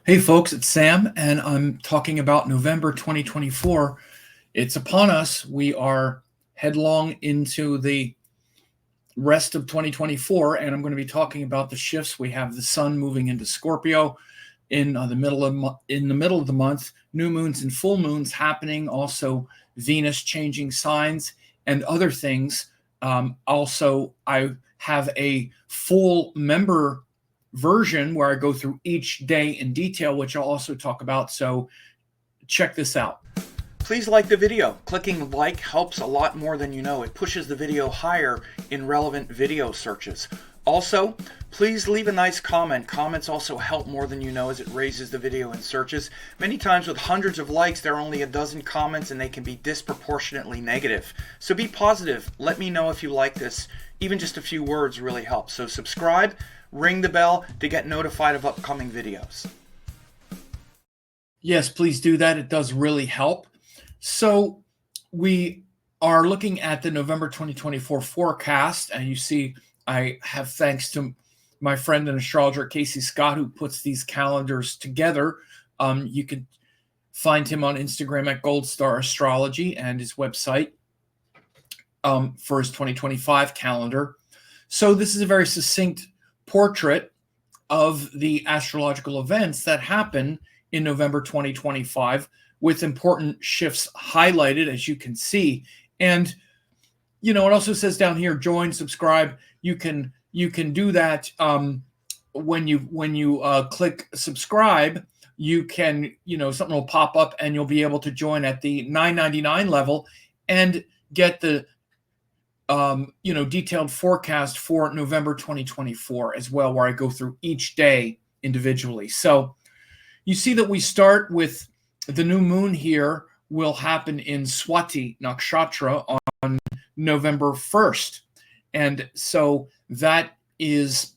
Hey folks, it's Sam, and I'm talking about November 2024. It's upon us. We are headlong into the rest of 2024, and I'm going to be talking about the shifts. We have the sun moving into Scorpio in the middle of the month, new moons and full moons happening, also Venus changing signs and other things. Also, I have a full member version where I go through each day in detail, which I'll also talk about. So check this out. Please like the video. Clicking like helps a lot more than you know. It pushes the video higher in relevant video searches. Also, please leave a nice comment. Comments also help more than you know as it raises the video in searches. Many times with hundreds of likes, there are only a dozen comments and they can be disproportionately negative. So be positive. Let me know if you like this. Even just a few words really help. So subscribe, ring the bell to get notified of upcoming videos. Yes, please do that. It does really help. So we are looking at the November 2024 forecast, and you see I have thanks to my friend and astrologer Casey Scott, who puts these calendars together. You can find him on Instagram at Gold Star Astrology and his website for his 2025 calendar. So this is a very succinct portrait of the astrological events that happen in November 2025, with important shifts highlighted, as you can see. And it also says down here, join, subscribe. You can do that when you click subscribe. You can, something will pop up and you'll be able to join at the $9.99 level and get the detailed forecast for November 2024 as well, where I go through each day individually. So you see that we start with the new moon here will happen in Swati Nakshatra on November 1st. And so that is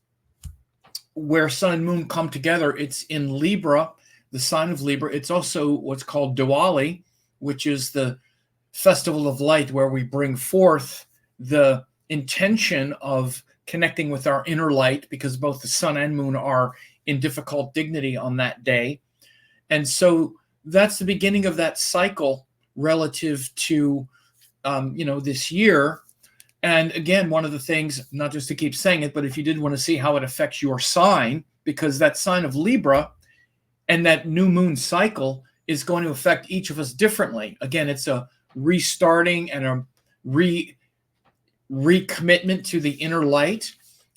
where sun and moon come together. It's in Libra, the sign of Libra. It's also what's called Diwali, which is the festival of light, where we bring forth the intention of connecting with our inner light, because both the sun and moon are in difficult dignity on that day. And so that's the beginning of that cycle relative to, this year. And again, one of the things, not just to keep saying it, but if you did want to see how it affects your sign, because that sign of Libra and that new moon cycle is going to affect each of us differently. Again, it's a restarting and a recommitment to the inner light.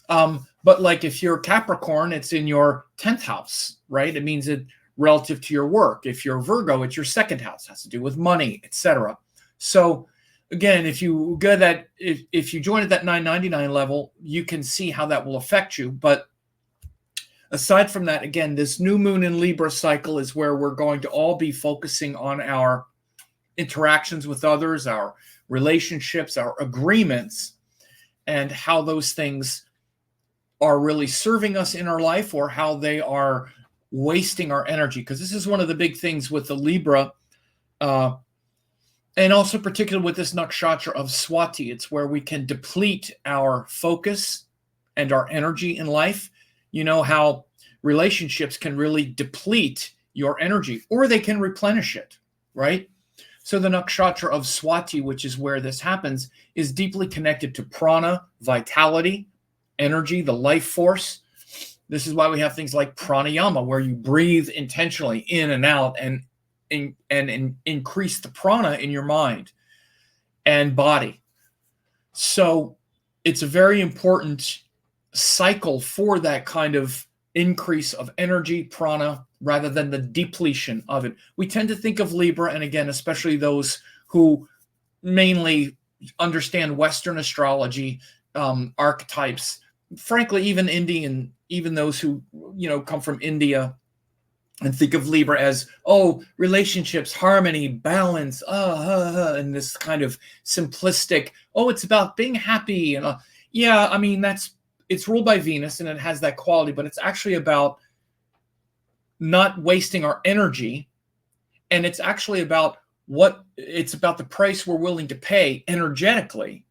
But like if you're Capricorn, it's in your 10th house, right? It means it relative to your work. If you're Virgo, it's your second house, has to do with money, etc. So again, if you go that, if you join at that $9.99 level, you can see how that will affect you. But aside from that, again, this new moon in Libra cycle is where we're going to all be focusing on our interactions with others, our relationships, our agreements, and how those things are really serving us in our life or how they are wasting our energy. Because this is one of the big things with the Libra, and also particularly with this nakshatra of Swati. It's where we can deplete our focus and our energy in life. You know how relationships can really deplete your energy, or they can replenish it, right? So the nakshatra of Swati, which is where this happens, is deeply connected to prana, vitality, energy, the life force. This is why we have things like pranayama, where you breathe intentionally in and out and increase the prana in your mind and body. So it's a very important cycle for that kind of increase of energy, prana, rather than the depletion of it. We tend to think of Libra, and again, especially those who mainly understand Western astrology, archetypes, frankly, even Indian, even those who, come from India and think of Libra as, relationships, harmony, balance, and this kind of simplistic, it's about being happy. And it's ruled by Venus and it has that quality, but it's actually about not wasting our energy. And it's actually about the price we're willing to pay energetically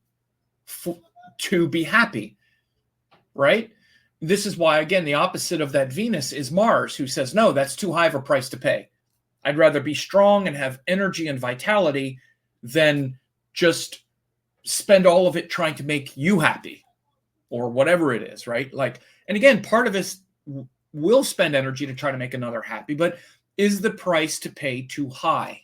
to be happy, right? this is why, again, the opposite of that Venus is Mars, who says, no, that's too high of a price to pay. I'd rather be strong and have energy and vitality than just spend all of it trying to make you happy or whatever it is, right? Like, and again, part of us will spend energy to try to make another happy, but is the price to pay too high?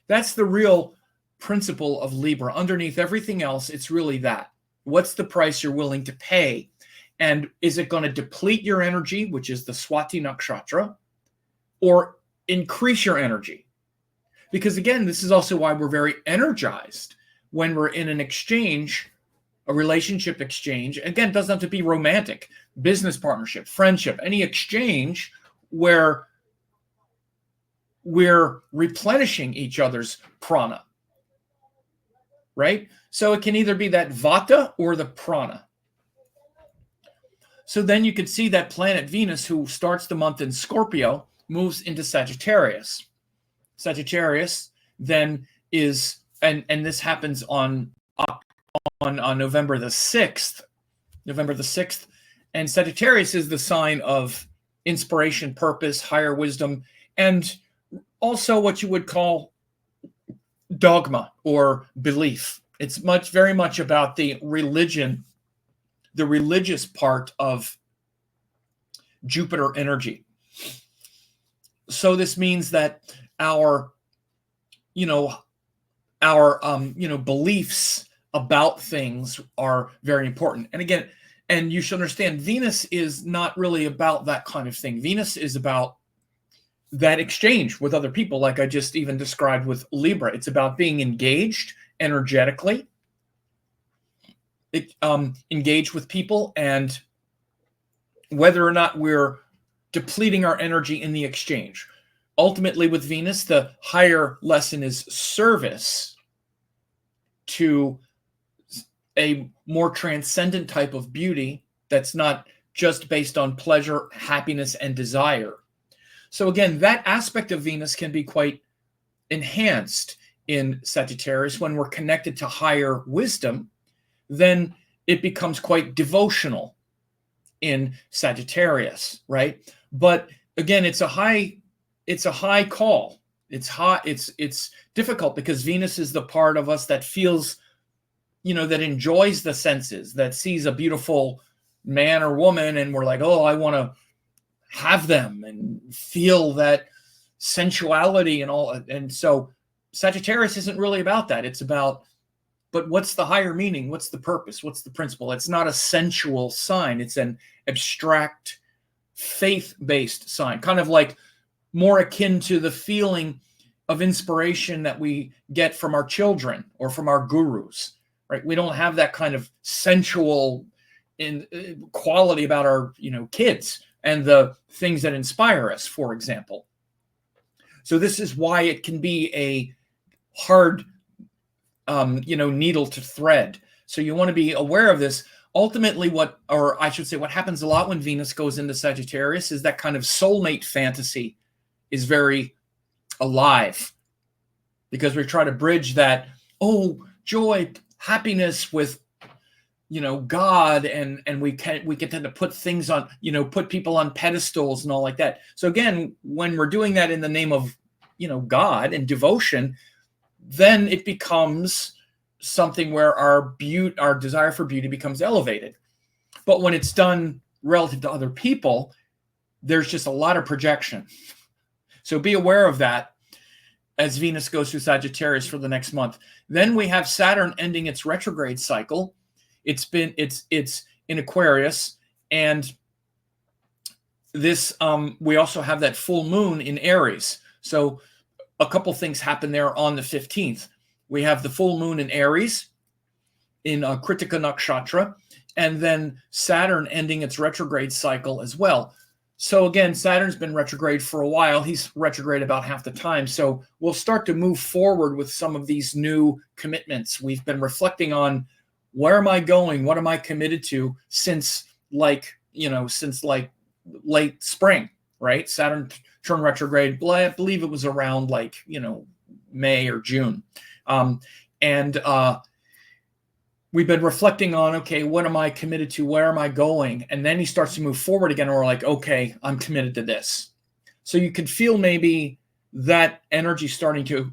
That's the real principle of Libra. Underneath everything else, it's really that. What's the price you're willing to pay? And is it going to deplete your energy, which is the Swati Nakshatra, or increase your energy? Because again, this is also why we're very energized when we're in an exchange, a relationship exchange. Again, it doesn't have to be romantic, business partnership, friendship, any exchange where we're replenishing each other's prana, right? So it can either be that vata or the prana. So then you can see that planet Venus, who starts the month in Scorpio, moves into Sagittarius. Sagittarius then is, and this happens on November the 6th. November the 6th. And Sagittarius is the sign of inspiration, purpose, higher wisdom, and also what you would call dogma or belief. It's very much about the religion, the religious part of Jupiter energy. So this means that our beliefs about things are very important. And again, and you should understand, Venus is not really about that kind of thing. Venus is about that exchange with other people, like I just even described with Libra. It's about being engaged energetically, engaged with people, and whether or not we're depleting our energy in the exchange. Ultimately, with Venus, the higher lesson is service to a more transcendent type of beauty that's not just based on pleasure, happiness, and desire. So again, that aspect of Venus can be quite enhanced in Sagittarius. When we're connected to higher wisdom, then it becomes quite devotional in Sagittarius, right? But again, it's a high call. It's difficult because Venus is the part of us that feels, that enjoys the senses, that sees a beautiful man or woman and we're like, oh, I want to have them and feel that sensuality and all. And so Sagittarius isn't really about that. It's about, but what's the higher meaning? What's the purpose? What's the principle? It's not a sensual sign. It's an abstract, faith-based sign, kind of like more akin to the feeling of inspiration that we get from our children or from our gurus, right? We don't have that kind of sensual quality about our, kids and the things that inspire us, for example. So this is why it can be a hard, needle to thread. So you want to be aware of this. Ultimately, what happens a lot when Venus goes into Sagittarius is that kind of soulmate fantasy is very alive, because we try to bridge that, joy, happiness with, God, and we can tend to put things on, put people on pedestals and all like that. So again, when we're doing that in the name of, God and devotion, then it becomes something where our desire for beauty becomes elevated. But when it's done relative to other people, there's just a lot of projection. So be aware of that as Venus goes through Sagittarius for the next month. Then we have Saturn ending its retrograde cycle. It's in Aquarius, and this we also have that full moon in Aries. So a couple things happen there on the 15th. We have the full moon in Aries in Kritika Nakshatra, and then Saturn ending its retrograde cycle as well. So again, Saturn's been retrograde for a while. He's retrograde about half the time. So we'll start to move forward with some of these new commitments. We've been reflecting on, where am I going? What am I committed to since late spring, right? Saturn turned retrograde, I believe it was around May or June. we've been reflecting on, okay, what am I committed to? Where am I going? And then he starts to move forward again. And we're like, okay, I'm committed to this. So you could feel maybe that energy starting to,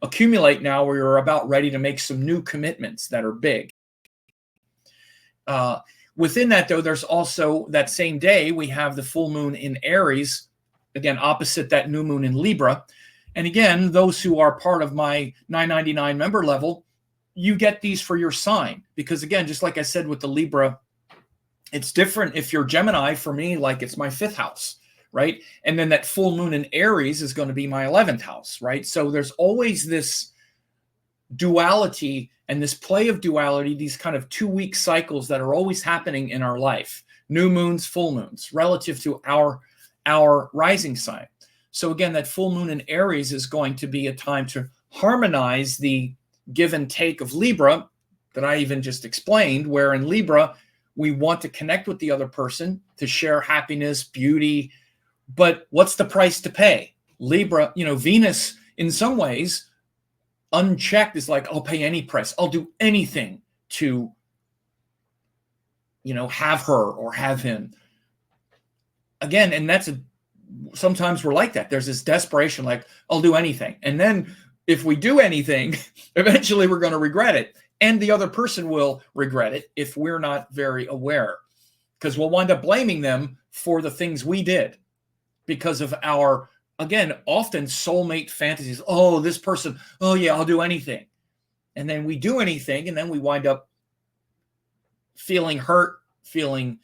accumulate now where you're about ready to make some new commitments that are big. Within that, though, there's also that same day, we have the full moon in Aries, again, opposite that new moon in Libra. And again, those who are part of my 999 member level, you get these for your sign. Because again, just like I said with the Libra, it's different if you're Gemini. For me, like it's my 5th house, right? And then that full moon in Aries is going to be my 11th house, right? So there's always this duality and this play of duality, these kind of 2-week cycles that are always happening in our life. New moons, full moons, relative to our rising sign. So again, that full moon in Aries is going to be a time to harmonize the give and take of Libra that I even just explained, where in Libra, we want to connect with the other person to share happiness, beauty, but what's the price to pay? Libra, Venus in some ways, unchecked, is like, I'll pay any price. I'll do anything to, have her or have him. Again, and sometimes we're like that. There's this desperation, like, I'll do anything. And then if we do anything, eventually we're going to regret it. And the other person will regret it if we're not very aware, because we'll wind up blaming them for the things we did because of our, again, often soulmate fantasies. Oh, this person, oh yeah, I'll do anything. And then we do anything, and then we wind up feeling hurt, feeling,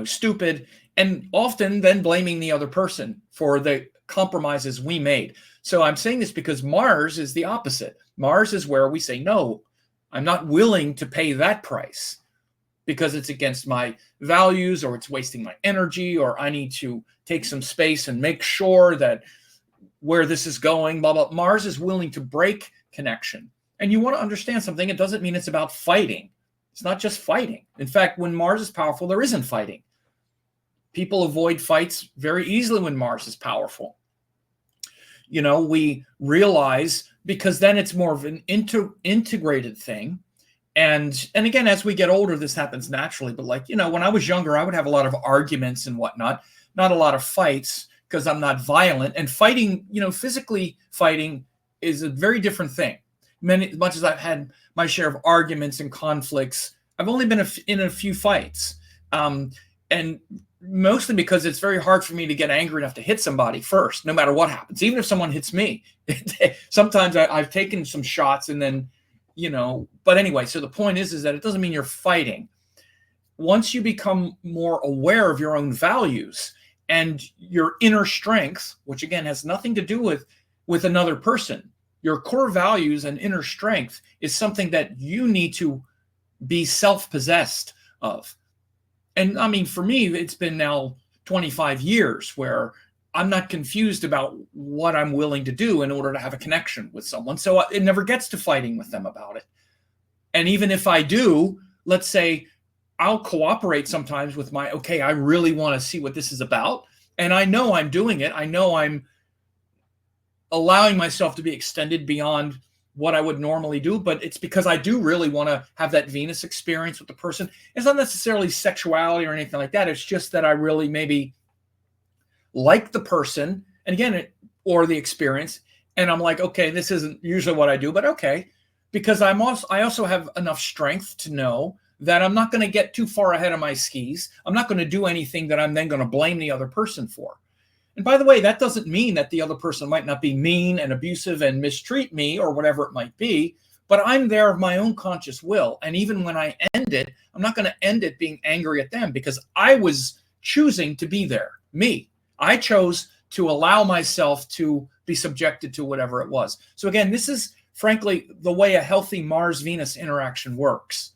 stupid, and often then blaming the other person for the compromises we made. So I'm saying this because Mars is the opposite. Mars is where we say, no, I'm not willing to pay that price because it's against my values, or it's wasting my energy, or I need to take some space and make sure that where this is going, blah, blah. Mars is willing to break connection. And you want to understand something. It doesn't mean it's about fighting. It's not just fighting. In fact, when Mars is powerful, there isn't fighting. People avoid fights very easily when Mars is powerful. We realize, because then it's more of an integrated thing. And again, as we get older, this happens naturally. But when I was younger, I would have a lot of arguments and whatnot, not a lot of fights, because I'm not violent. And fighting, physically fighting is a very different thing. As much as I've had my share of arguments and conflicts, I've only been in a few fights. And mostly because it's very hard for me to get angry enough to hit somebody first, no matter what happens, even if someone hits me. Sometimes I've taken some shots and then, but anyway, so the point is that it doesn't mean you're fighting. Once you become more aware of your own values and your inner strength, which again has nothing to do with another person, your core values and inner strength is something that you need to be self-possessed of. And I mean, for me, it's been now 25 years where I'm not confused about what I'm willing to do in order to have a connection with someone. So it never gets to fighting with them about it. And even if I do, let's say I'll cooperate sometimes with okay, I really want to see what this is about. And I know I'm doing it. I know I'm allowing myself to be extended beyond what I would normally do, but it's because I do really want to have that Venus experience with the person. It's not necessarily sexuality or anything like that. It's just that I really maybe like the person, and again, or the experience. And I'm like, okay, this isn't usually what I do, but okay, because I also have enough strength to know that I'm not going to get too far ahead of my skis. I'm not going to do anything that I'm then going to blame the other person for. And by the way, that doesn't mean that the other person might not be mean and abusive and mistreat me or whatever it might be, but I'm there of my own conscious will. And even when I end it, I'm not going to end it being angry at them, because I was choosing to be there. Me. I chose to allow myself to be subjected to whatever it was. So again, this is frankly the way a healthy Mars-Venus interaction works.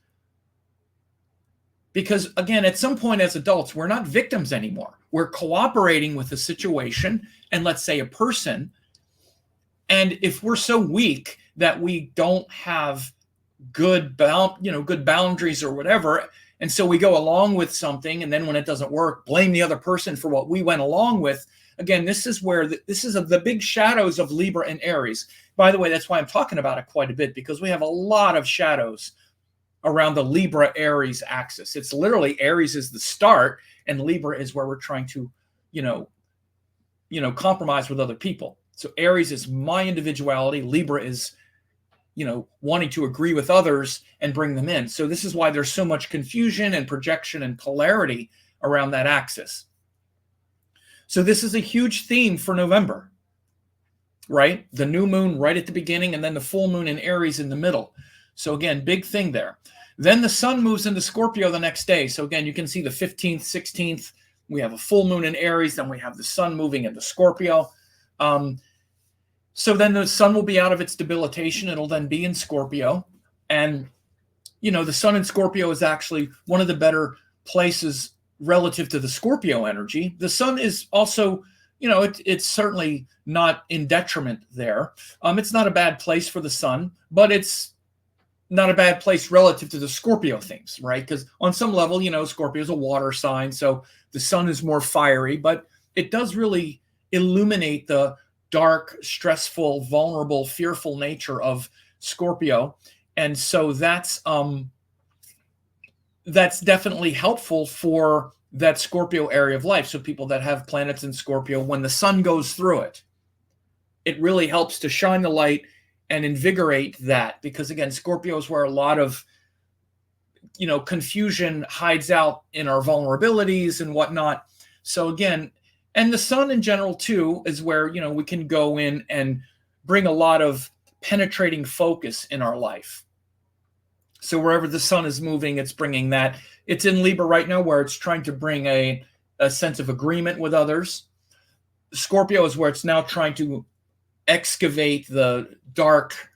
Because again, at some point as adults, we're not victims anymore. We're cooperating with a situation and, let's say, a person. And if we're so weak that we don't have good boundaries or whatever, and so we go along with something, and then when it doesn't work, blame the other person for what we went along with. Again, this is where this is the big shadows of Libra and Aries. by the way, that's why I'm talking about it quite a bit, because we have a lot of shadows around the Libra Aries axis. It's literally Aries is the start, and Libra is where we're trying to, compromise with other people. So Aries is my individuality. Libra is, wanting to agree with others and bring them in. So this is why there's so much confusion and projection and polarity around that axis. So this is a huge theme for November, right? The new moon right at the beginning, and then the full moon in Aries in the middle. So again, big thing there. Then the sun moves into Scorpio the next day. So again, you can see the 15th, 16th, we have a full moon in Aries, then we have the sun moving into Scorpio. So then the sun will be out of its debilitation. It'll then be in Scorpio. And, the sun in Scorpio is actually one of the better places relative to the Scorpio energy. The sun is also, it's certainly not in detriment there. It's not a bad place for the sun, but it's not a bad place relative to the Scorpio things, right? Because on some level, Scorpio is a water sign, so the sun is more fiery, but it does really illuminate the dark, stressful, vulnerable, fearful nature of Scorpio. And so that's definitely helpful for that Scorpio area of life. So people that have planets in Scorpio, when the sun goes through it, it really helps to shine the light and invigorate that, because again, Scorpio is where a lot of confusion hides out in our vulnerabilities and whatnot. So again, and the sun in general too is where we can go in and bring a lot of penetrating focus in our life. So wherever the sun is moving, it's bringing that. It's in Libra right now, where it's trying to bring a sense of agreement with others. Scorpio is where it's now trying to excavate the dark,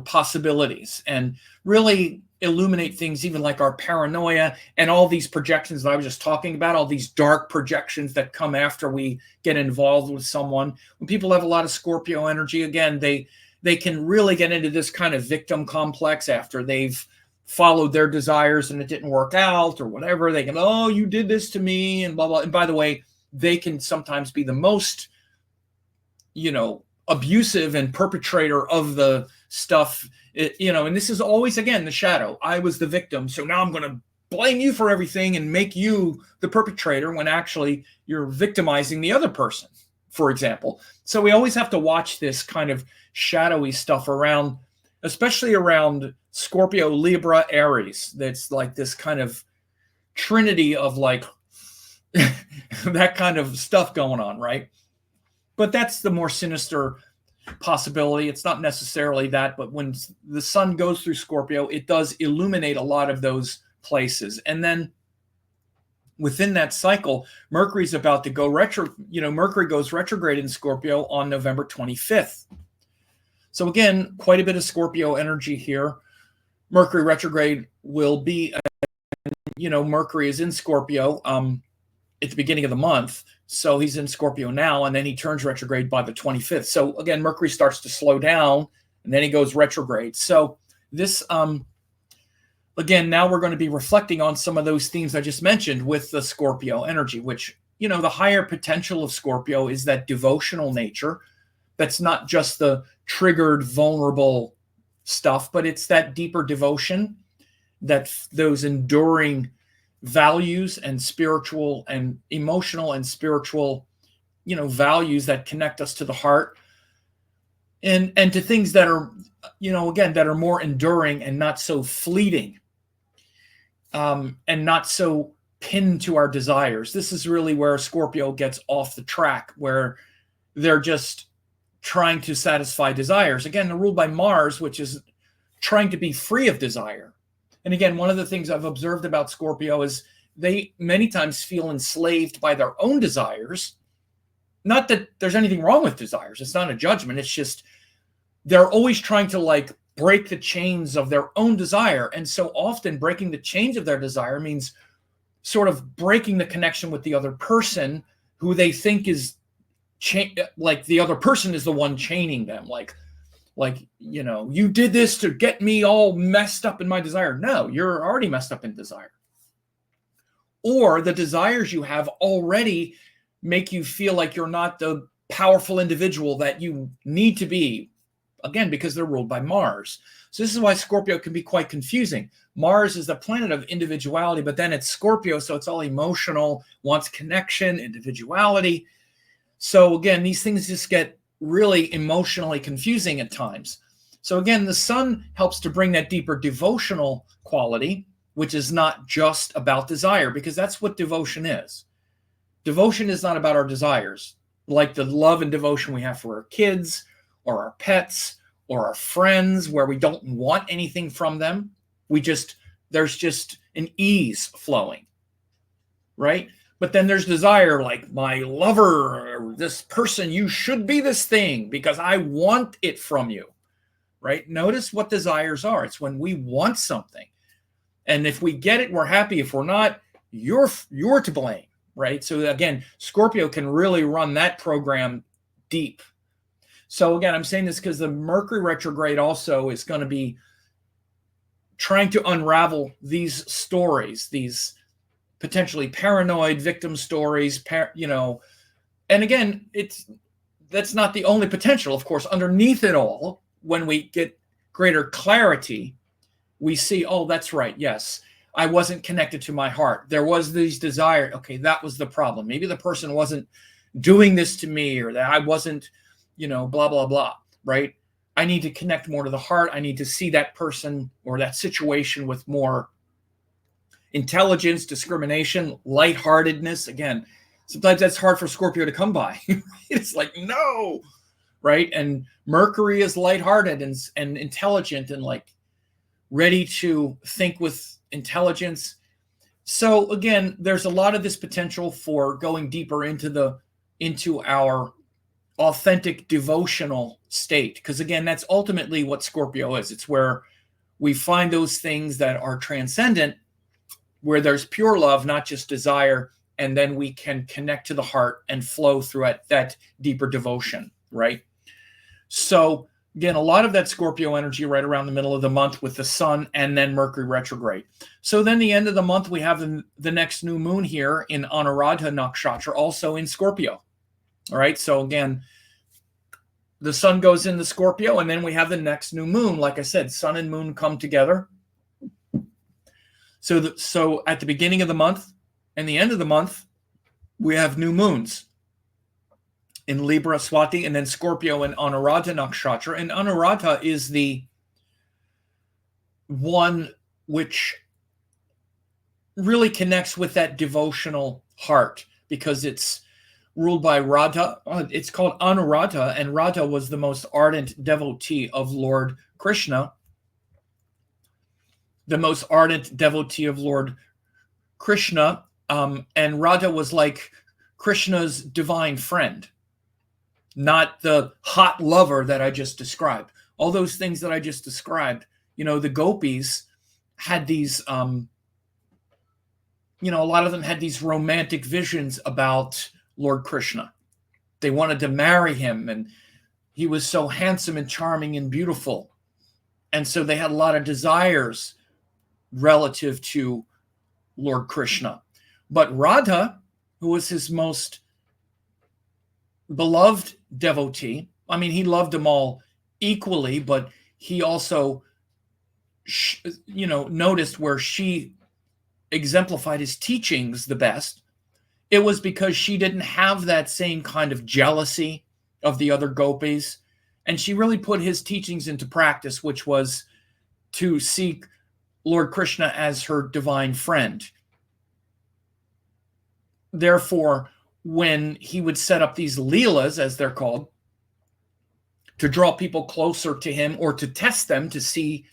possibilities and really illuminate things, even like our paranoia and all these projections that I was just talking about, all these dark projections that come after we get involved with someone. When people have a lot of Scorpio energy, again, they can really get into this kind of victim complex after they've followed their desires and it didn't work out or whatever. They can, oh, you did this to me and blah, blah. And by the way, they can sometimes be the most abusive and perpetrator of the stuff, and this is always, again, the shadow. I was the victim, so now I'm going to blame you for everything and make you the perpetrator, when actually you're victimizing the other person, for example. So we always have to watch this kind of shadowy stuff around, especially around Scorpio, Libra, Aries. That's like this kind of trinity of like that kind of stuff going on, right? But that's the more sinister possibility. It's not necessarily that, but when the sun goes through Scorpio, it does illuminate a lot of those places. And then within that cycle, Mercury's about to go retro. Mercury goes retrograde in Scorpio on November 25th. So again, quite a bit of Scorpio energy here. Mercury retrograde will be, Mercury is in Scorpio at the beginning of the month. So he's in Scorpio now, and then he turns retrograde by the 25th. So again, Mercury starts to slow down, and then he goes retrograde. So this, again, now we're going to be reflecting on some of those themes I just mentioned with the Scorpio energy, which, the higher potential of Scorpio is that devotional nature. That's not just the triggered, vulnerable stuff, but it's that deeper devotion, that those enduring values and spiritual and emotional and spiritual, values that connect us to the heart and to things that are, again, that are more enduring and not so fleeting, and not so pinned to our desires. This is really where Scorpio gets off the track, where they're just trying to satisfy desires. Again, they're ruled by Mars, which is trying to be free of desire. And again, one of the things I've observed about Scorpio is they many times feel enslaved by their own desires. Not that there's anything wrong with desires. It's not a judgment. It's just they're always trying to break the chains of their own desire. And so often breaking the chains of their desire means sort of breaking the connection with the other person, who they think is the other person is the one chaining them. You did this to get me all messed up in my desire. No, you're already messed up in desire. Or the desires you have already make you feel like you're not the powerful individual that you need to be again, because they're ruled by Mars. So this is why Scorpio can be quite confusing. Mars is the planet of individuality, but then it's Scorpio, so it's all emotional, wants connection, individuality. So again, these things just get really emotionally confusing at times. So again, the sun helps to bring that deeper devotional quality, which is not just about desire, because that's what devotion is. Devotion is not about our desires, like the love and devotion we have for our kids or our pets or our friends, where we don't want anything from them. There's just an ease flowing, right? But then there's desire, like my lover, or this person, you should be this thing because I want it from you, right? Notice what desires are. It's when we want something. And if we get it, we're happy. If we're not, you're to blame, right? So again, Scorpio can really run that program deep. So again, I'm saying this because the Mercury retrograde also is going to be trying to unravel these stories, these potentially paranoid victim stories, and again, that's not the only potential. Of course, underneath it all, when we get greater clarity, we see, oh, that's right. Yes, I wasn't connected to my heart. There was these desires. Okay, that was the problem. Maybe the person wasn't doing this to me, or that I wasn't, blah, blah, blah, right? I need to connect more to the heart. I need to see that person or that situation with more intelligence, discrimination, lightheartedness. Again, sometimes that's hard for Scorpio to come by. It's like, no, right? And Mercury is lighthearted and intelligent and like ready to think with intelligence. So again, there's a lot of this potential for going deeper into our authentic devotional state, because again, that's ultimately what Scorpio is. It's where we find those things that are transcendent, where there's pure love, not just desire, and then we can connect to the heart and flow through that deeper devotion, right? So again, a lot of that Scorpio energy right around the middle of the month with the sun and then Mercury retrograde. So then the end of the month, we have the next new moon here in Anuradha Nakshatra, also in Scorpio. All right. So again, the sun goes into Scorpio, and then we have the next new moon. Like I said, sun and moon come together. So at the beginning of the month and the end of the month, we have new moons in Libra, Swati, and then Scorpio and Anuradha Nakshatra. And Anuradha is the one which really connects with that devotional heart, because it's ruled by Radha. It's called Anuradha, and Radha was the most ardent devotee of Lord Krishna. The most ardent devotee of Lord Krishna. And Radha was like Krishna's divine friend, not the hot lover that I just described. All those things that I just described, the gopis had these, a lot of them had these romantic visions about Lord Krishna. They wanted to marry him, and he was so handsome and charming and beautiful. And so they had a lot of desires relative to Lord Krishna. But Radha, who was his most beloved devotee, I mean, he loved them all equally, but he also, noticed where she exemplified his teachings the best. It was because she didn't have that same kind of jealousy of the other gopis. And she really put his teachings into practice, which was to seek Lord Krishna as her divine friend. Therefore, when he would set up these leelas, as they're called, to draw people closer to him or to test them to see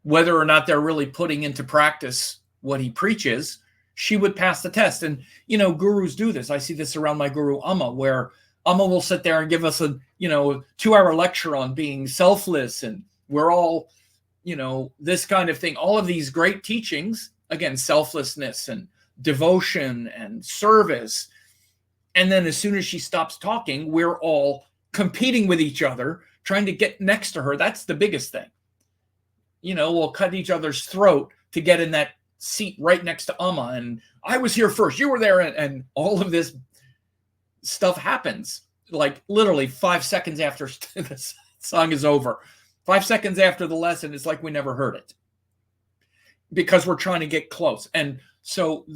whether or not they're really putting into practice what he preaches, she would pass the test. And, gurus do this. I see this around my guru, Amma, where Amma will sit there and give us a 2-hour lecture on being selfless. And we're all, this kind of thing. All of these great teachings, again, selflessness and devotion and service. And then as soon as she stops talking, we're all competing with each other, trying to get next to her. That's the biggest thing. We'll cut each other's throat to get in that seat right next to Amma. And I was here first, you were there. And all of this stuff happens like literally 5 seconds after song is over. 5 seconds after the lesson, it's like we never heard it because we're trying to get close. And so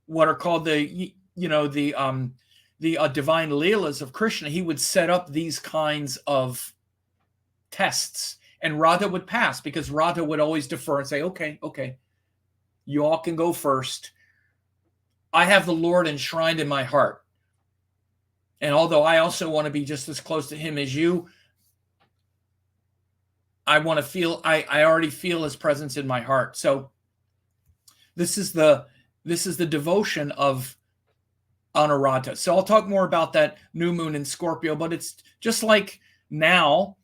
what are called the divine Leelas of Krishna, he would set up these kinds of tests, and Radha would pass because Radha would always defer and say, okay, you all can go first. I have the Lord enshrined in my heart. And although I also want to be just as close to him as you, I want to feel, I already feel his presence in my heart. So this is the devotion of Anuradha. So I'll talk more about that new moon in Scorpio, but it's just like now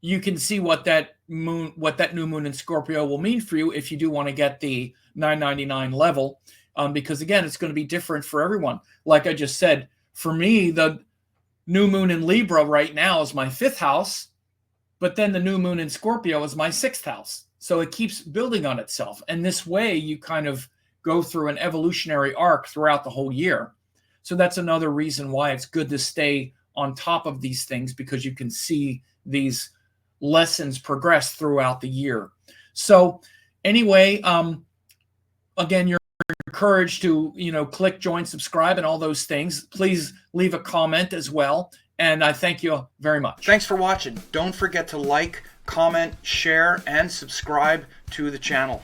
you can see what that new moon in Scorpio will mean for you if you do want to get the 999 level, because again, it's going to be different for everyone. Like I just said, for me, the new moon in Libra right now is my 5th house, but then the new moon in Scorpio is my 6th house. So it keeps building on itself. And this way you kind of go through an evolutionary arc throughout the whole year. So that's another reason why it's good to stay on top of these things, because you can see these lessons progress throughout the year. So anyway, again, you're encouraged to, click, join, subscribe, and all those things. Please leave a comment as well. And I thank you very much. Thanks for watching. Don't forget to like, comment, share, and subscribe to the channel.